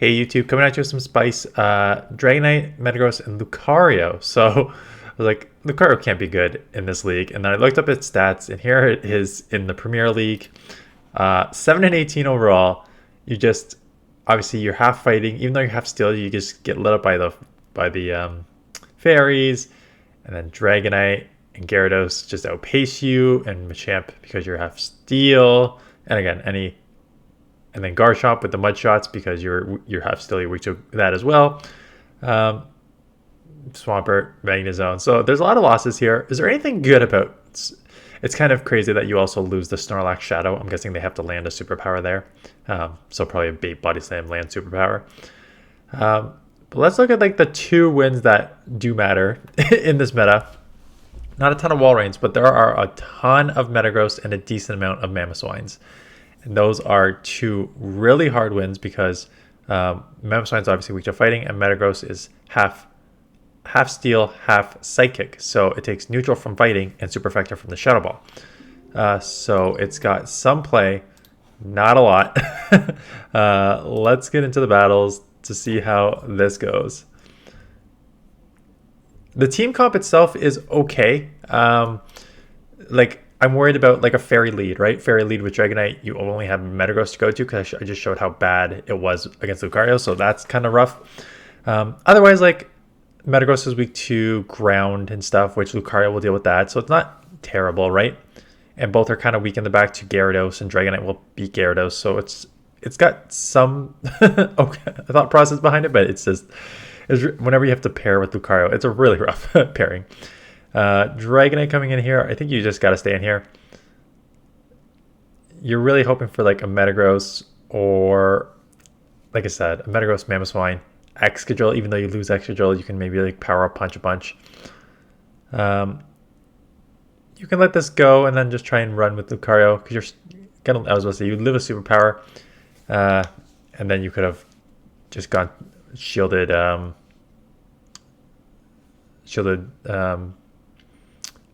Hey YouTube, coming at you with some spice. Dragonite, Metagross, and Lucario. So I was like, Lucario can't be good in this league. And then I looked up its stats, and here it is in the Premier League. 7 and 18 overall. You just obviously you're half fighting, even though you're half steel, you just get lit up by the fairies, and then Dragonite and Gyarados just outpace you, and Machamp because you're half steel. And again, and then Garchomp with the mud shots because you're half still, you're weak to that as well. Swampert, Magnezone. So there's a lot of losses here. Is there anything good about it's kind of crazy that you also lose the Snorlax Shadow. I'm guessing they have to land a superpower there. So probably a bait body slam land superpower. But let's look at like the two wins that do matter in this meta. Not a ton of Walreins, but there are a ton of Metagross and a decent amount of Mamoswines. And those are two really hard wins because Mamoswine is obviously weak to fighting, and Metagross is half steel, half psychic. So it takes neutral from fighting and super effective from the Shadow Ball. So it's got some play, not a lot. Let's get into the battles to see how this goes. The team comp itself is okay. I'm worried about like a fairy lead, right? Fairy lead with Dragonite, you only have Metagross to go to because I just showed how bad it was against Lucario, so that's kind of rough. Otherwise, like Metagross is weak to ground and stuff, which Lucario will deal with that, so it's not terrible, right? And both are kind of weak in the back to Gyarados, and Dragonite will beat Gyarados, so it's got some okay, thought process behind it, but it's whenever you have to pair with Lucario, it's a really rough pairing. Dragonite coming in here. I think you just got to stay in here. You're really hoping for like a Metagross or, like I said, a Metagross, Mamoswine, Excadrill. Even though you lose Excadrill, you can maybe like power up Punch a bunch. You can let this go and then just try and run with Lucario because you're gonna. I was going to say you live a superpower, and then you could have just gone shielded.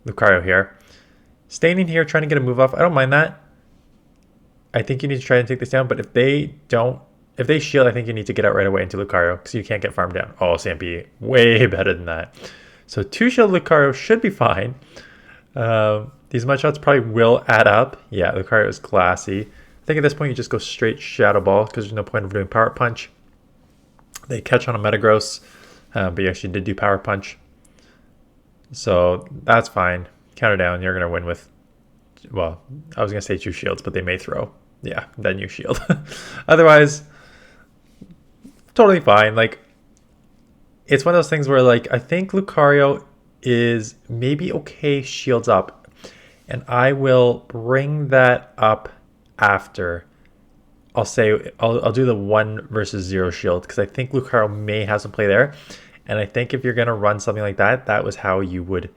Lucario here. Staying in here, trying to get a move off. I don't mind that. I think you need to try and take this down, but if they shield, I think you need to get out right away into Lucario because you can't get farmed down. Oh, Stampede, way better than that. So 2 shield Lucario should be fine. These mud shots probably will add up. Yeah, Lucario is classy. I think at this point you just go straight Shadow Ball because there's no point of doing Power Punch. They catch on a Metagross, but you actually did do Power Punch. So that's fine. Counter down, you're going to win with, well, I was going to say 2 shields, but they may throw. Yeah, then you shield. Otherwise, totally fine. Like, it's one of those things where, like, I think Lucario is maybe okay shields up. And I will bring that up after. I'll say, I'll do the 1 versus 0 shield because I think Lucario may have some play there. And I think if you're going to run something like that, that was how you would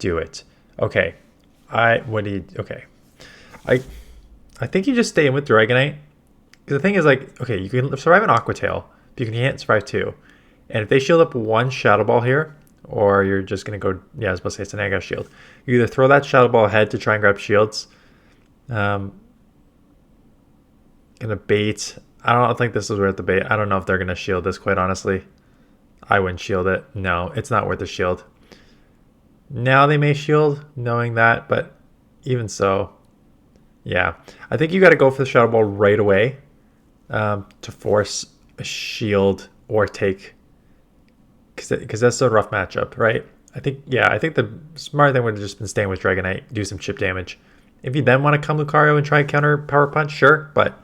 do it. Okay. I think you just stay in with Dragonite. Because the thing is, like, okay, you can survive an Aqua Tail, but you can't survive 2. And if they shield up 1 Shadow Ball here, or you're just going to go, yeah, I was supposed to say it's an Egg shield. You either throw that Shadow Ball ahead to try and grab shields. Gonna bait. I don't think this is worth the bait. I don't know if they're going to shield this, quite honestly. I wouldn't shield it. No, it's not worth a shield. Now they may shield, knowing that, but even so, yeah. I think you got to go for the Shadow Ball right away to force a shield or take, because that's a rough matchup, right? I think the smart thing would have just been staying with Dragonite, do some chip damage. If you then want to come Lucario and try counter Power Punch, sure, but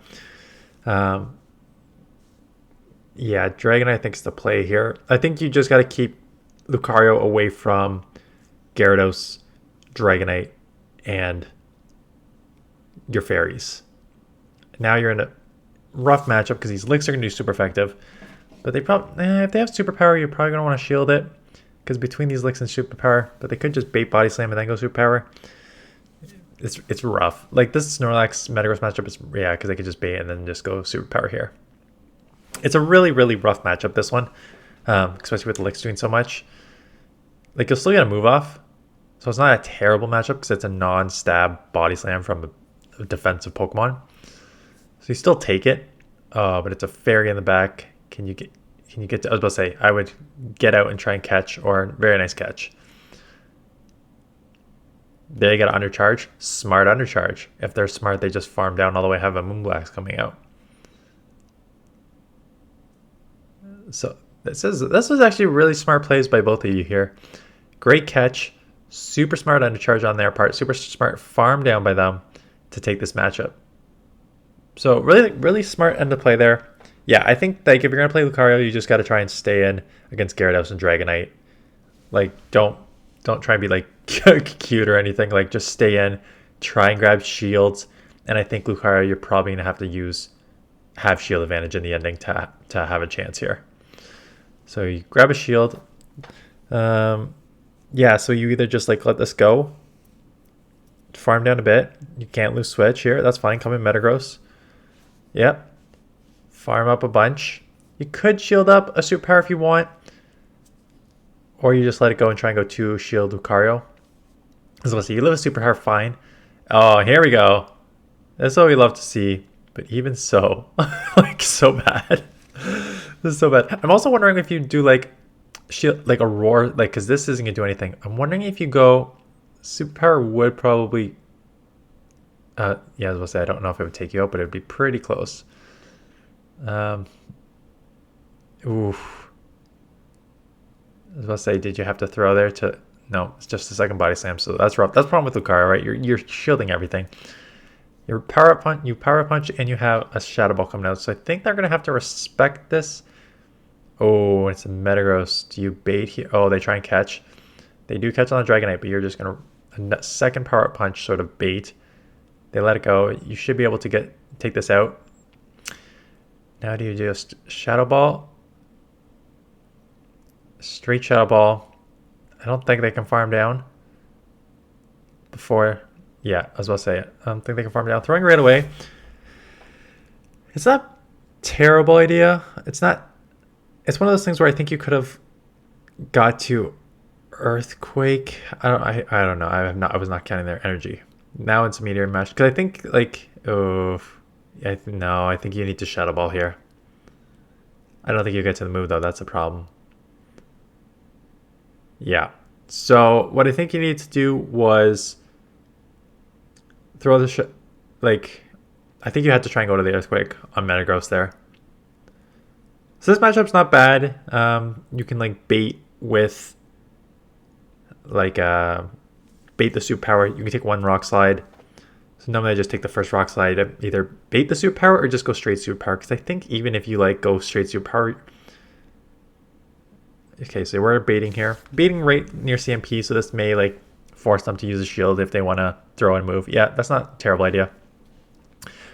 yeah, Dragonite I think is the play here. I think you just got to keep Lucario away from Gyarados, Dragonite, and your fairies. Now you're in a rough matchup because these licks are going to do super effective. But they probably, if they have superpower, you're probably going to want to shield it because between these licks and superpower, but they could just bait body slam and then go superpower. It's rough. Like this Snorlax Metagross matchup is, yeah, because they could just bait and then just go superpower here. It's a really, really rough matchup, this one, especially with the licks doing so much. Like, you'll still get a move off, so it's not a terrible matchup because it's a non-stab body slam from a defensive Pokemon. So you still take it, but it's a fairy in the back. Can you get to, I was about to say, I would get out and try and catch, or very nice catch. They get undercharge. Smart undercharge. If they're smart, they just farm down all the way, have a Moonblast coming out. So this was actually really smart plays by both of you here. Great catch. Super smart undercharge on their part. Super smart farm down by them to take this matchup. So really smart end to play there. Yeah, I think like if you're gonna play Lucario, you just got to try and stay in against Gyarados and Dragonite. Like don't try and be like cute or anything. Like just stay in, try and grab shields. And I think Lucario, you're probably gonna have to have shield advantage in the ending to have a chance here. So you grab a shield. Yeah, so you either just like let this go, farm down a bit. You can't lose switch here. That's fine. Come in Metagross. Yep. Farm up a bunch. You could shield up a superpower if you want. Or you just let it go and try and go to shield Lucario. So let's see. You live a superpower, fine. Oh, here we go. That's what we love to see. But even so, like so bad. This is so bad. I'm also wondering if you do like shield, like a roar, like because this isn't gonna do anything. I'm wondering if you go superpower would probably. Yeah, I was gonna say I don't know if it would take you out, but it would be pretty close. Oof. I was about to say, did you have to throw there to? No, it's just the second body slam. So that's rough. That's the problem with Lucario, right? You're shielding everything. You power punch, and you have a Shadow Ball coming out. So I think they're gonna have to respect this. Oh, it's a Metagross. Do you bait here? Oh, they try and catch. They do catch on the Dragonite, but you're just gonna a second power punch sort of bait. They let it go. You should be able to take this out. Now do you just Shadow Ball? Straight Shadow Ball. I don't think they can farm down. Before, yeah, I was about to say it. I don't think they can farm down. Throwing right away. It's not a terrible idea. It's not. It's one of those things where I think you could have got to Earthquake. I don't know. I was not counting their energy. Now it's Meteor Mash because I think like no, I think you need to Shadow Ball here. I don't think you get to the move though. That's a problem. Yeah. So what I think you need to do was throw the I think you had to try and go to the Earthquake on Metagross there. So this matchup's not bad. You can like bait with bait the superpower. You can take one Rock Slide. So normally I just take the first Rock Slide, either bait the superpower or just go straight superpower. Because I think even if you like go straight superpower. Okay, so we're baiting here. Baiting right near CMP, so this may like force them to use a shield if they want to throw and move. Yeah, that's not a terrible idea.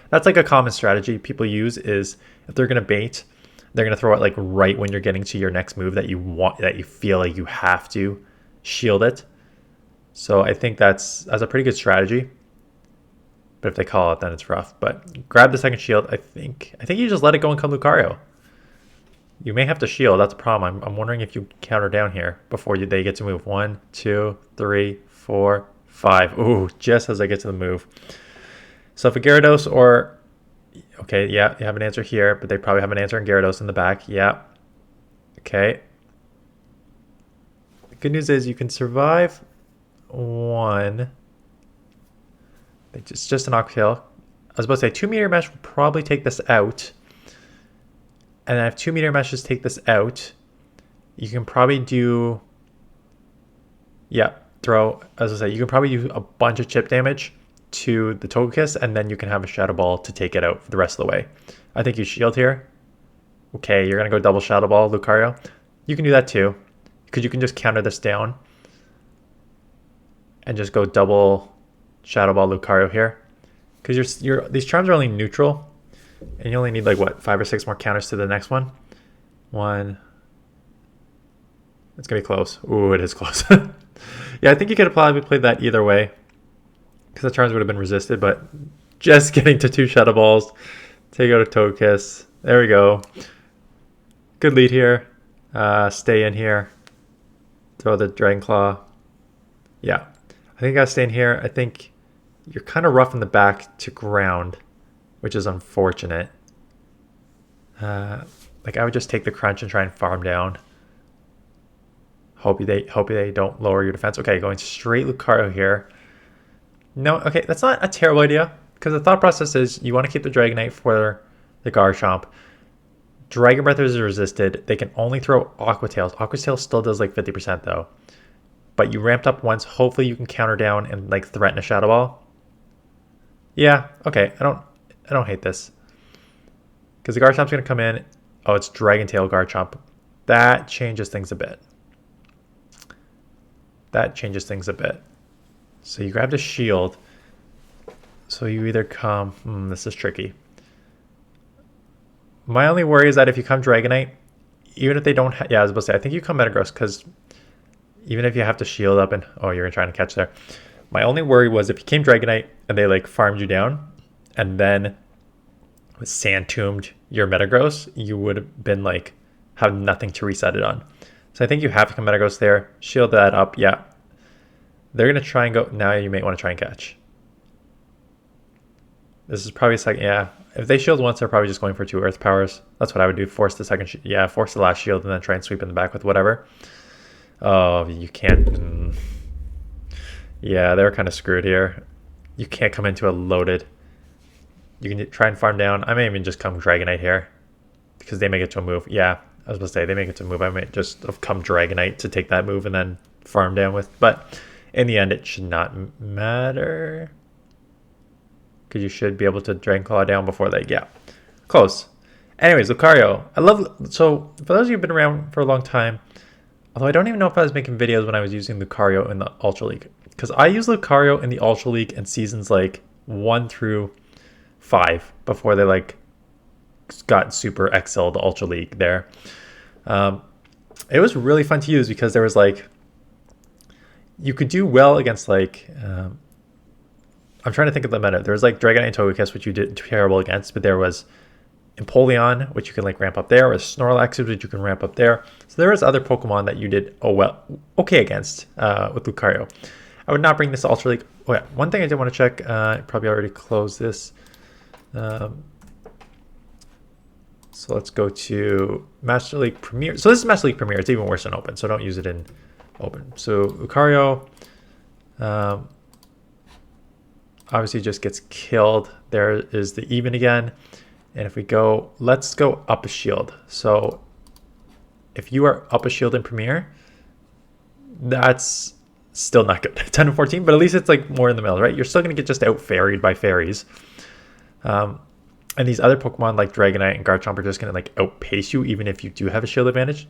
That's like a common strategy people use is if they're gonna bait, they're gonna throw it like right when you're getting to your next move that you feel like you have to shield it. So I think that's a pretty good strategy. But if they call it, then it's rough. But grab the second shield. I think you just let it go and come Lucario. You may have to shield. That's a problem. I'm wondering if you counter down here before they get to move. 1, 2, 3, 4, 5. Ooh, just as I get to the move. So if a Gyarados or... Okay, yeah, you have an answer here, but they probably have an answer in Gyarados in the back. Yeah. Okay. The good news is you can survive one. It's just an Octail. I was about to say 2 Meteor Mesh will probably take this out. And then if 2 Meteor Meshes take this out, you can probably do... Yeah, throw... As I say, you can probably do a bunch of chip damage to the Togekiss, and then you can have a Shadow Ball to take it out for the rest of the way. I think you shield here. Okay, you're going to go double Shadow Ball, Lucario. You can do that too, because you can just counter this down and just go double Shadow Ball Lucario here. Because these charms are only neutral, and you only need like, what, 5 or 6 more counters to the next one? One. It's going to be close. Ooh, it is close. Yeah, I think you could have probably played that either way, because the charms would have been resisted, but just getting to 2 Shadow Balls. Take out a Togekiss. There we go. Good lead here. Stay in here. Throw the Dragon Claw. Yeah. I think I gotta stay in here. I think you're kind of rough in the back to ground, which is unfortunate. Like I would just take the crunch and try and farm down. Hope they don't lower your defense. Okay, going straight Lucario here. No, okay, that's not a terrible idea because the thought process is you want to keep the Dragonite for the Garchomp. Dragon Breath is resisted. They can only throw Aqua Tails. Aqua Tails still does like 50% though. But you ramped up once. Hopefully you can counter down and like threaten a Shadow Ball. Yeah, okay. I don't hate this. Because the Garchomp's gonna come in. Oh, it's Dragon Tail Garchomp. That changes things a bit. That changes things a bit. So you grabbed a shield. So you either come... this is tricky. My only worry is that if you come Dragonite, even if they don't... yeah, I was about to say, I think you come Metagross, because even if you have to shield up and... oh, you're trying to catch there. My only worry was if you came Dragonite and they like farmed you down, and then Sand Tombed your Metagross, you would have been like... have nothing to reset it on. So I think you have to come Metagross there, shield that up, yeah. They're going to try and go... now you may want to try and catch. This is probably a second... yeah, if they shield once, they're probably just going for 2 Earth Powers. That's what I would do. Force the second... yeah, force the last shield and then try and sweep in the back with whatever. Oh, you can't... yeah, they're kind of screwed here. You can't come into a loaded... you can try and farm down. I may even just come Dragonite here because they may get to a move. Yeah, I was going to say they may get to a move. I might just have come Dragonite to take that move and then farm down with... but in the end, it should not matter. Because you should be able to Dragon Claw down before they... yeah, close. Anyways, Lucario. I love... so, for those of you who've been around for a long time, although I don't even know if I was making videos when I was using Lucario in the Ultra League. Because I used Lucario in the Ultra League in seasons like 1 through 5 before they like got Super XL, the Ultra League there. It was really fun to use because there was like... you could do well against like... I'm trying to think of the meta. There was like Dragonite and Togekiss, which you did terrible against, but there was Empoleon, which you can like ramp up there, or Snorlax, which you can ramp up there. So there was other Pokemon that you did okay against with Lucario. I would not bring this to Ultra League. Oh yeah, one thing I did want to check. I probably already closed this. So let's go to Master League Premier. So this is Master League Premier. It's even worse than Open, so don't use it in Open. So Lucario... obviously just gets killed. There is the even again. And if we go, let's go up a shield. So if you are up a shield in Premier, that's still not good. 10 and 14, but at least it's like more in the middle, right? You're still going to get just out fairied by fairies. And these other Pokemon like Dragonite and Garchomp are just going to like outpace you even if you do have a shield advantage.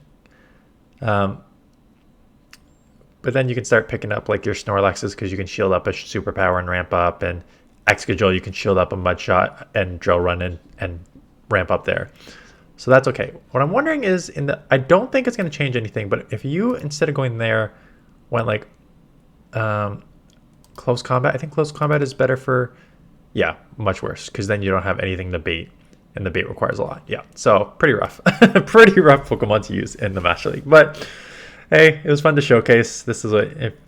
But then you can start picking up like your Snorlaxes because you can shield up a superpower and ramp up, and Excadrill you can shield up a Mudshot and Drill Run and ramp up there. So that's okay. What I'm wondering is I don't think it's going to change anything, but if you instead of going there went like close combat, I think close combat is better for, yeah, much worse because then you don't have anything to bait, and the bait requires a lot. Yeah, so pretty rough. Pretty rough Pokemon to use in the Master League, but hey, it was fun to showcase. This is what,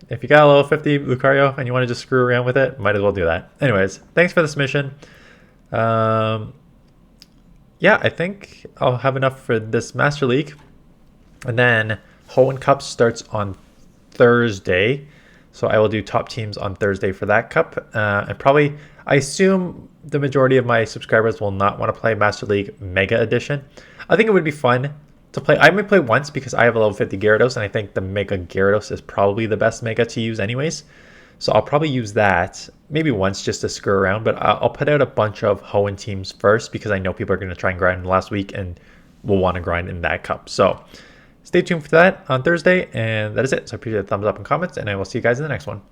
if you got a level 50 Lucario and you want to just screw around with it, might as well do that. Anyways, thanks for this mission. Yeah, I think I'll have enough for this Master League. And then Hoenn Cup starts on Thursday. So I will do top teams on Thursday for that cup. And probably, I assume the majority of my subscribers will not want to play Master League Mega Edition. I think it would be fun to play. I might play once because I have a level 50 Gyarados, and I think the Mega Gyarados is probably the best Mega to use anyways. So I'll probably use that maybe once just to screw around, but I'll put out a bunch of Hoenn teams first because I know people are going to try and grind last week and will want to grind in that cup. So stay tuned for that on Thursday, and that is it. So I appreciate the thumbs up and comments, and I will see you guys in the next one.